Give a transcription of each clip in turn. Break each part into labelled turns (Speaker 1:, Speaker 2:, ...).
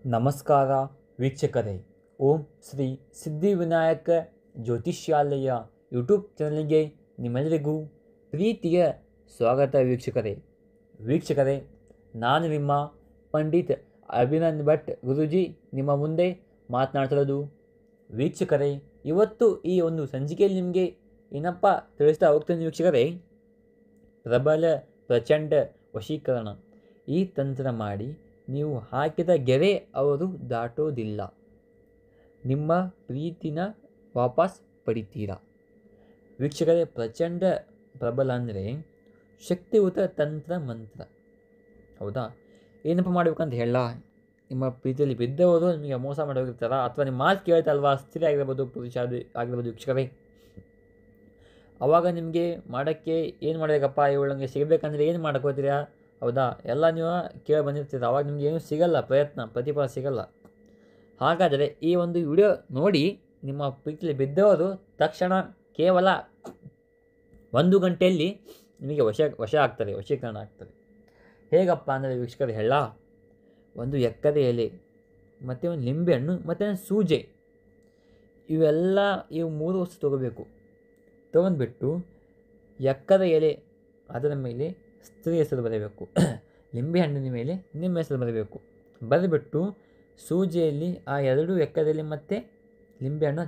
Speaker 1: ನಮಸ್ಕಾರ ವೀಕ್ಷಕರೇ. ಓಂ ಶ್ರೀ ಸಿದ್ಧಿವಿನಾಯಕ ಜ್ಯೋತಿಷ್ಯಾಲಯ ಯೂಟ್ಯೂಬ್ ಚಾನಲ್ಗೆ ನಿಮ್ಮೆಲ್ಲರಿಗೂ ಪ್ರೀತಿಯ ಸ್ವಾಗತ ವೀಕ್ಷಕರೇ, ನಾನು ನಿಮ್ಮ ಪಂಡಿತ್ ಅಭಿನಂದ್ ಭಟ್ ಗುರೂಜಿ ನಿಮ್ಮ ಮುಂದೆ ಮಾತನಾಡ್ತಿರೋದು. ವೀಕ್ಷಕರೇ, ಇವತ್ತು ಈ ಒಂದು ಸಂಚಿಕೆಯಲ್ಲಿ ನಿಮಗೆ ಏನಪ್ಪ ತಿಳಿಸ್ತಾ ಹೋಗ್ತೀನಿ ವೀಕ್ಷಕರೇ. ಪ್ರಬಲ ಪ್ರಚಂಡ ವಶೀಕರಣ. ಈ ತಂತ್ರ ಮಾಡಿ ನೀವು ಹಾಕಿದ ಗೆರೆ ಅವರು ದಾಟೋದಿಲ್ಲ. ನಿಮ್ಮ ಪ್ರೀತಿನ ವಾಪಸ್ ಪಡಿತೀರಾ. ವೀಕ್ಷಕರೇ, ಪ್ರಚಂಡ ಪ್ರಬಲ ಅಂದರೆ ಶಕ್ತಿಯುತ ತಂತ್ರ ಮಂತ್ರ. ಹೌದಾ? ಏನಪ್ಪ ಮಾಡಬೇಕಂತ ಹೇಳ, ನಿಮ್ಮ ಪ್ರೀತಿಯಲ್ಲಿ ಬಿದ್ದವರು ನಿಮಗೆ ಮೋಸ ಮಾಡಿ ಹೋಗಿರ್ತಾರ, ಅಥವಾ ನಿಮ್ಮ ಮಾತು ಕೇಳ್ತಲ್ವಾ, ಸ್ತ್ರೀ ಆಗಿರ್ಬೋದು, ಪುರುಷ ಆಗಿರ್ಬೋದು ವೀಕ್ಷಕರೇ. ಅವಾಗ ನಿಮಗೆ ಮಾಡೋಕ್ಕೆ ಏನು ಮಾಡಬೇಕಪ್ಪ, ಇವಳಂಗೆ ಸಿಗಬೇಕಂದ್ರೆ ಏನು ಮಾಡ್ಕೋತೀರಾ? ಹೌದಾ? ಎಲ್ಲ ನೀವು ಕೇಳಿ ಬಂದಿರ್ತೀರ, ಅವಾಗ ನಿಮ್ಗೆ ಏನೂ ಸಿಗಲ್ಲ, ಪ್ರತಿಫಲ ಸಿಗಲ್ಲ. ಹಾಗಾದರೆ ಈ ಒಂದು ವಿಡಿಯೋ ನೋಡಿ ನಿಮ್ಮ ಪ್ರೀತಿಯಲ್ಲಿ ಬಿದ್ದವರು ತಕ್ಷಣ ಕೇವಲ 1 ಗಂಟೆಯಲ್ಲಿ ನಿಮಗೆ ವಶೀಕರಣ ಆಗ್ತದೆ. ಹೇಗಪ್ಪ ಅಂದರೆ ವೀಕ್ಷಕರು ಹೇಳ, ಒಂದು ಎಕ್ಕದ ಎಲೆ ಮತ್ತು ಒಂದು ಲಿಂಬೆಹಣ್ಣು ಮತ್ತು ಒಂದು ಸೂಜೆ, ಇವು 3 ವಸ್ತು ತೊಗೋಬೇಕು. ತೊಗೊಂಡ್ಬಿಟ್ಟು ಎಕ್ಕದ ಎಲೆ ಅದರ ಮೇಲೆ ಸ್ತ್ರೀ ಹೆಸರು ಬರೀಬೇಕು, ಲಿಂಬೆಹಣ್ಣಿನ ಮೇಲೆ ನಿಮ್ಮ ಹೆಸರು ಬರೀಬೇಕು. ಬರೆದ್ಬಿಟ್ಟು ಸೂಜಿಯಲ್ಲಿ ಆ 2 ಎಕ್ಕದಲ್ಲಿ ಮತ್ತು ಲಿಂಬೆಹಣ್ಣು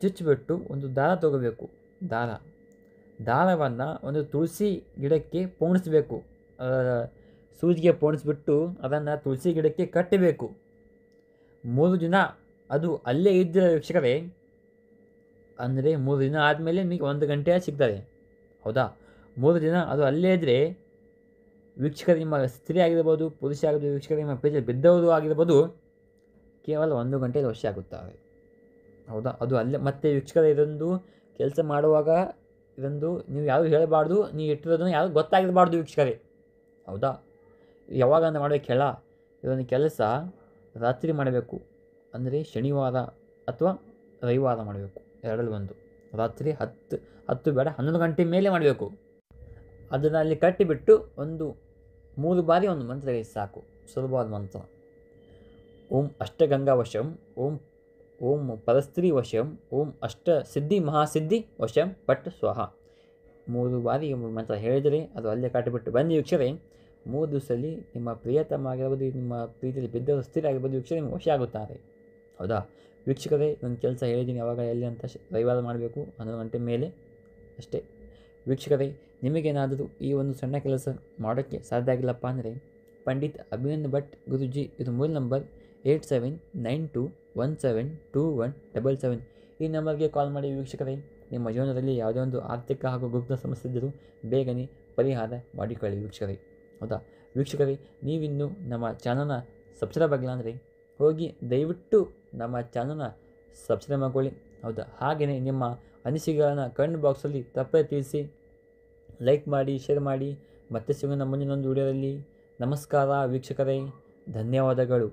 Speaker 1: ಚುಚ್ಚಿಬಿಟ್ಟು ಒಂದು ದಾರ ತೊಗೋಬೇಕು. ದಾರವನ್ನು ಒಂದು ತುಳಸಿ ಗಿಡಕ್ಕೆ ಪೋಣಿಸ್ಬೇಕು. ಸೂಜಿಗೆ ಪೋಣಿಸ್ಬಿಟ್ಟು ಅದನ್ನು ತುಳಸಿ ಗಿಡಕ್ಕೆ ಕಟ್ಟಬೇಕು. 3 ದಿನ ಅದು ಅಲ್ಲೇ ಇದ್ದರೆ ವೀಕ್ಷಕರೇ, ಅಂದರೆ 3 ದಿನ ಆದಮೇಲೆ ನಿಮಗೆ 1 ಗಂಟೆ ಸಿಗ್ತದೆ. ಹೌದಾ? 3 ದಿನ ಅದು ಅಲ್ಲೇ ಇದ್ದರೆ ವೀಕ್ಷಕರು, ನಿಮ್ಮ ಸ್ತ್ರೀ ಆಗಿರ್ಬೋದು, ಪುರುಷ ಆಗಿರ್ಬೋದು, ವೀಕ್ಷಕರು ನಿಮ್ಮ ಪ್ರೀತಿಯಲ್ಲಿ ಬಿದ್ದವರು ಆಗಿರ್ಬೋದು, ಕೇವಲ 1 ಗಂಟೆಯಲ್ಲಿ ವಶ ಆಗುತ್ತಾರೆ. ಹೌದಾ? ಅದು ಅಲ್ಲೇ. ಮತ್ತು ವೀಕ್ಷಕರ, ಇದೊಂದು ಕೆಲಸ ಮಾಡುವಾಗ ಇದೊಂದು ನೀವು ಯಾರು ಹೇಳಬಾರ್ದು, ನೀವು ಇಟ್ಟಿರೋದನ್ನು ಯಾರು ಗೊತ್ತಾಗಿರಬಾರ್ದು ವೀಕ್ಷಕರೇ. ಹೌದಾ? ಯಾವಾಗ ಅಂತ ಮಾಡಬೇಕು ಹೇಳ, ಇದೊಂದು ಕೆಲಸ ರಾತ್ರಿ ಮಾಡಬೇಕು. ಅಂದರೆ ಶನಿವಾರ ಅಥವಾ ರವಿವಾರ ಮಾಡಬೇಕು, 2ರಲ್ಲಿ 1. ರಾತ್ರಿ 10 ಬೇಡ, 11 ಗಂಟೆ ಮೇಲೆ ಮಾಡಬೇಕು. ಅದನ್ನು ಅಲ್ಲಿ ಕಟ್ಟಿಬಿಟ್ಟು 3 ಬಾರಿ ಒಂದು ಮಂತ್ರ ಹೇಳಿ ಸಾಕು, ಸುಲಭವಾದ ಮಂತ್ರ. ಓಂ ಅಷ್ಟಗಂಗಾ ವಶಂ, ಓಂ ಪರಸ್ತ್ರೀ ವಶಂ, ಓಂ ಅಷ್ಟ ಸಿದ್ಧಿ ಮಹಾಸಿದ್ಧಿ ವಶಂ ಪಟ್ ಸ್ವಹ. 3 ಬಾರಿ ಮಂತ್ರ ಹೇಳಿದರೆ ಅದು ಅಲ್ಲೇ ಕಟ್ಟಿಬಿಟ್ಟು ಬನ್ನಿ ವೀಕ್ಷಕರೇ. 3 ದಿವಸದಲ್ಲಿ ನಿಮ್ಮ ಪ್ರಿಯತಮ ಆಗಿರ್ಬೋದು, ನಿಮ್ಮ ಪ್ರೀತಿಯಲ್ಲಿ ಬಿದ್ದವರು ಸ್ಥಿರ ಆಗಿರ್ಬೋದು ವೀಕ್ಷಕರೇ, ನಿಮಗೆ ವಶ ಆಗುತ್ತಾರೆ. ಹೌದಾ? ವೀಕ್ಷಕರೇ, ಒಂದು ಕೆಲಸ ಹೇಳಿದ್ದೀನಿ, ಯಾವಾಗ ಎಲ್ಲಿ ಅಂತ ರವಿವಾರ ಮಾಡಬೇಕು, 11 ಗಂಟೆ ಮೇಲೆ ಅಷ್ಟೇ. ವೀಕ್ಷಕರೇ, ನಿಮಗೇನಾದರೂ ಈ ಒಂದು ಸಣ್ಣ ಕೆಲಸ ಮಾಡೋಕ್ಕೆ ಸಾಧ್ಯ ಆಗಿಲ್ಲಪ್ಪ ಅಂದರೆ ಪಂಡಿತ್ ಅಭಿನಂದ್ ಭಟ್ ಗುರೂಜಿ, ಇದು ಮೊಬೈಲ್ ನಂಬರ್ 8792172177. ಈ ನಂಬರ್ಗೆ ಕಾಲ್ ಮಾಡಿ ವೀಕ್ಷಕರೇ. ನಿಮ್ಮ ಜೀವನದಲ್ಲಿ ಯಾವುದೇ ಒಂದು ಆರ್ಥಿಕ ಹಾಗೂ ಗುಪ್ತ ಸಮಸ್ಯೆ ಇದ್ದರೂ ಬೇಗನೆ ಪರಿಹಾರ ಮಾಡಿಕೊಳ್ಳಿ ವೀಕ್ಷಕರೇ. ಹೌದಾ? ವೀಕ್ಷಕರೇ, ನೀವಿನ್ನೂ ನಮ್ಮ ಚಾನಲ್ನ ಸಬ್ಸ್ಕ್ರೈಬ್ ಆಗಿಲ್ಲ ಅಂದರೆ ಹೋಗಿ ದಯವಿಟ್ಟು ನಮ್ಮ ಚಾನಲ್ನ ಸಬ್ಸ್ಕ್ರೈಬ್ ಮಾಡ್ಕೊಳ್ಳಿ. ಹೌದಾ? ಹಾಗೆಯೇ ನಿಮ್ಮ ಅನಿಸಿಕೆಗಳನ್ನು ಕಮೆಂಟ್ ಬಾಕ್ಸಲ್ಲಿ ತಪ್ಪದೇ ತಿಳಿಸಿ, ಲೈಕ್ ಮಾಡಿ, ಶೇರ್ ಮಾಡಿ. ಮತ್ತೆ ಸಿಗೋಣ ಮುಂದಿನೊಂದು ವಿಡಿಯೋದಲ್ಲಿ. ನಮಸ್ಕಾರ ವೀಕ್ಷಕರೇ, ಧನ್ಯವಾದಗಳು.